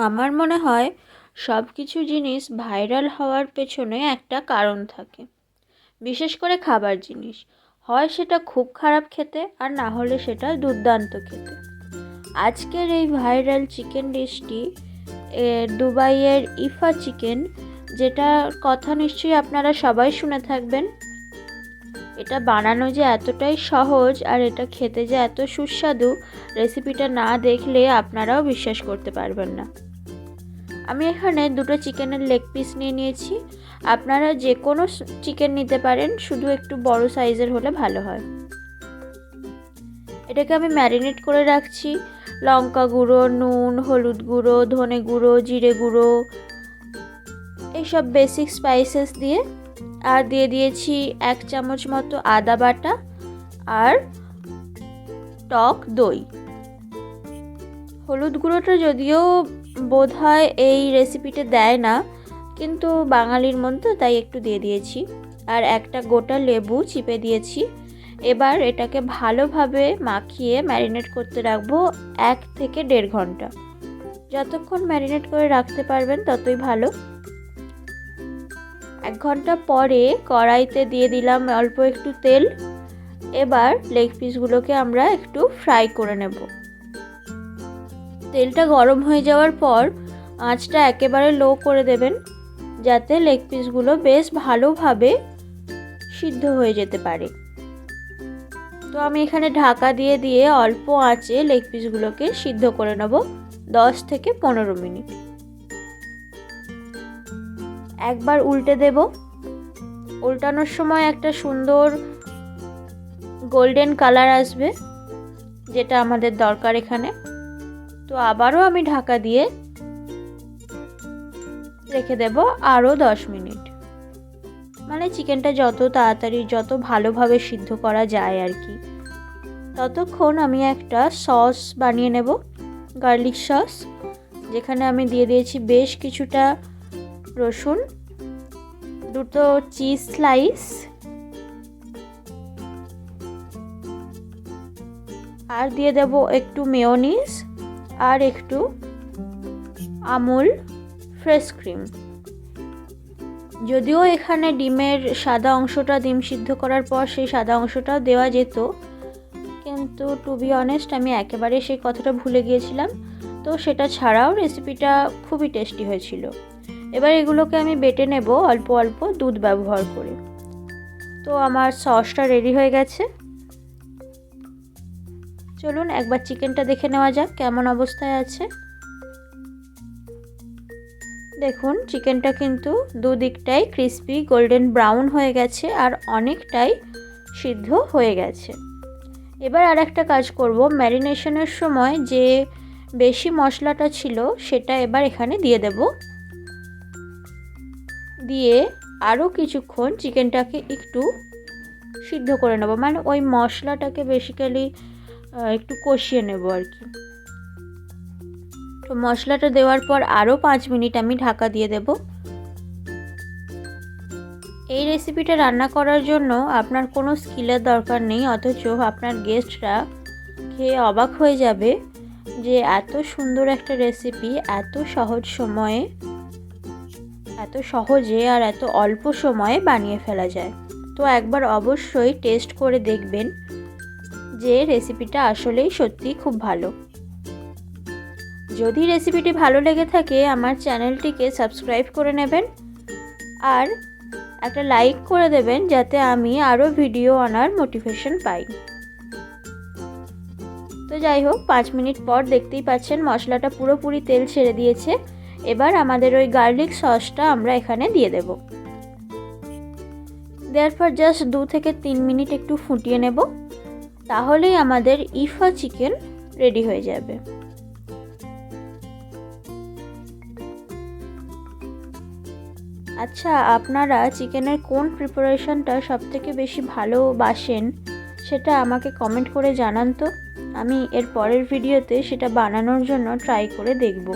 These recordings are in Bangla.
আমার মনে হয় সব কিছু জিনিস ভাইরাল হওয়ার পেছনে একটা কারণ থাকে। বিশেষ করে খাবার জিনিস, হয় সেটা খুব খারাপ খেতে আর না হলে সেটা দুর্দান্ত খেতে। আজকের এই ভাইরাল চিকেন ডিশটি দুবাইয়ের ইফা চিকেন, যেটার কথা নিশ্চয়ই আপনারা সবাই শুনে থাকবেন। এটা বানানো যে এতটাই সহজ আর এটা খেতে যে এত সুস্বাদু, রেসিপিটা না দেখলে আপনারাও বিশ্বাস করতে পারবেন না। আমি এখানে দুটো চিকেনের লেগ পিস নিয়ে নিয়েছি। আপনারা যে কোনো চিকেন নিতে পারেন, শুধু একটু বড় সাইজের হলে ভালো হয়। এটাকে আমি ম্যারিনেট করে রাখছি লঙ্কা গুঁড়ো, নুন, হলুদ গুঁড়ো, ধনে গুঁড়ো, জিরে গুঁড়ো, এইসব বেসিক স্পাইসেস দিয়ে। আর দিয়ে দিয়েছি 1 চামচ মতো আদা বাটা আর টক দই। হলুদ গুঁড়োটা যদিও বোধহয় এই রেসিপিতে দেয় না, কিন্তু বাঙালির মন তো, তাই একটু দিয়ে দিয়েছি। আর একটা গোটা লেবু চিপে দিয়েছি। এবার এটাকে ভালোভাবে মাখিয়ে ম্যারিনেট করতে রাখবো 1 থেকে 1.5 ঘন্টা। যতক্ষণ ম্যারিনেট করে রাখতে পারবেন ততই ভালো। 1 ঘন্টা পরে কড়াইতে দিয়ে দিলাম অল্প একটু তেল। এবার লেগ পিসগুলোকে আমরা একটু ফ্রাই করে নেব। তেলটা গরম হয়ে যাওয়ার পর আঁচটা একেবারে লো করে দেবেন, যাতে লেগ পিসগুলো বেশ ভালোভাবে সিদ্ধ হয়ে যেতে পারে। তো আমি এখানে ঢাকা দিয়ে দিয়ে অল্প আঁচে লেগ পিসগুলোকে সিদ্ধ করে নেব 10 থেকে 15 মিনিট। একবার উল্টে দেব। উল্টানোর সময় একটা সুন্দর গোল্ডেন কালার আসবে, যেটা আমাদের দরকার এখানে। তো আবারও আমি ঢাকা দিয়ে রেখে দেব আরও 10 মিনিট। মানে চিকেনটা যত তাড়াতাড়ি, যত ভালোভাবে সিদ্ধ করা যায় আর কি। ততক্ষণ আমি একটা সস বানিয়ে নেব, গার্লিক সস, যেখানে আমি দিয়ে দিয়েছি বেশ কিছুটা রসুন, দুটো চিজ স্লাইস, আর দিয়ে দেব একটু মেয়োনিজ আর একটু আমুল ফ্রেশ ক্রিম। যদিও এখানে ডিমের সাদা অংশটা, ডিম সিদ্ধ করার পর সেই সাদা অংশটাও দেওয়া যেত, কিন্তু টু বি অনেস্ট আমি একেবারে সেই কথাটা ভুলে গিয়েছিলাম। তো সেটা ছাড়াও রেসিপিটা খুবই টেস্টি হয়েছিল। এবার এগুলোকে আমি বেটে নেব অল্প অল্প দুধ ব্যবহার করে। তো আমার সসটা রেডি হয়ে গেছে। চলুন একবার চিকেনটা দেখে নেওয়া যাক কেমন অবস্থায় আছে। দেখুন চিকেনটা কিন্তু দুদিকটাই ক্রিস্পি গোল্ডেন ব্রাউন হয়ে গেছে আর অনেকটাই সিদ্ধ হয়ে গেছে। এবার আর একটা কাজ করব, ম্যারিনেশনের সময় যে বেশি মশলাটা ছিল সেটা এবার এখানে দিয়ে দেব। দিয়ে আরও কিছুক্ষণ চিকেনটাকে একটু সিদ্ধ করে নেব, মানে ওই মশলাটাকে বেসিক্যালি একটু কষিয়ে নেব আর কি। তো মশলাটা দেওয়ার পর আরও 5 মিনিট আমি ঢাকা দিয়ে দেব। এই রেসিপিটা রান্না করার জন্য আপনার কোনো স্কিলের দরকার নেই, অথচ আপনার গেস্টরা খেয়ে অবাক হয়ে যাবে যে এত সুন্দর একটা রেসিপি এত সহজ সময়ে, এত সহজে আর এত অল্প সময়ে বানিয়ে ফেলা যায়। তো একবার অবশ্যই টেস্ট করে দেখবেন যে রেসিপিটা আসলেই সত্যি খুব ভালো। যদি রেসিপিটি ভালো লেগে থাকে আমার চ্যানেলটিকে সাবস্ক্রাইব করে নেবেন আর একটা লাইক করে দেবেন, যাতে আমি আরও ভিডিও আনার মোটিভেশন পাই। তো যাই হোক, 5 মিনিট পর দেখতেই পাচ্ছেন মশলাটা পুরোপুরি তেল ছেড়ে দিয়েছে। এবার আমাদের ওই গার্লিক সসটা আমরা এখানে দিয়ে দেব। দেওয়ার পর জাস্ট 2 থেকে 3 মিনিট একটু ফুটিয়ে নেব, তাহলেই আমাদের ইফা চিকেন রেডি হয়ে যাবে। আচ্ছা, আপনারা চিকেনের কোন প্রিপারেশনটা সবথেকে বেশি ভালোবাসেন সেটা আমাকে কমেন্ট করে জানান তো। আমি এর পরের ভিডিওতে সেটা বানানোর জন্য ট্রাই করে দেখব।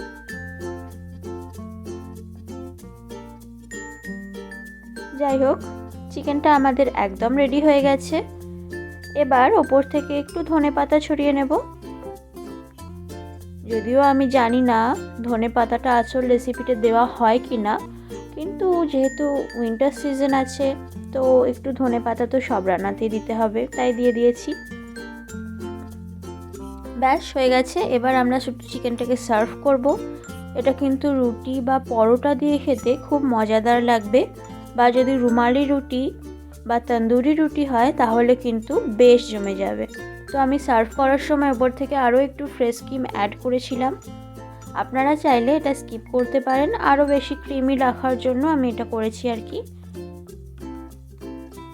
যাই হোক, চিকেনটা আমাদের একদম রেডি হয়ে গেছে। এবার ওপর থেকে একটু ধনেপাতা ছড়িয়ে নেব। যদিও আমি জানি না ধনেপাতাটা আসল রেসিপিতে দেওয়া হয় কি না, কিন্তু যেহেতু উইন্টার সিজন আছে তো একটু ধনেপাতা তো সব রান্নাতেই দিতে হবে, তাই দিয়ে দিয়েছি। ব্যাস হয়ে গেছে। এবার আমরা শুধু চিকেনটাকে সার্ভ করব। এটা কিন্তু রুটি বা পরোটা দিয়ে খেতে খুব মজাদার লাগবে, বা যদি রুমালি রুটি বা তন্দুরি রুটি হয় তাহলে কিন্তু বেশ জমে যাবে। তো আমি সার্ভ করার সময় ওপর থেকে আরও একটু ফ্রেশ ক্রিম অ্যাড করেছিলাম। আপনারা চাইলে এটা স্কিপ করতে পারেন, আরও বেশি ক্রিমি রাখার জন্য আমি এটা করেছি আর কি।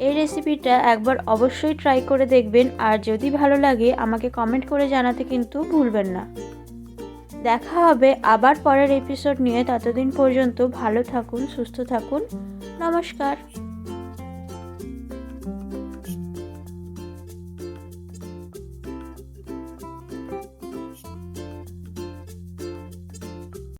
এই রেসিপিটা একবার অবশ্যই ট্রাই করে দেখবেন, আর যদি ভালো লাগে আমাকে কমেন্ট করে জানাতে কিন্তু ভুলবেন না। দেখা হবে আবার পরের এপিসোড নিয়ে। ততদিন পর্যন্ত ভালো থাকুন, সুস্থ থাকুন। নমস্কার।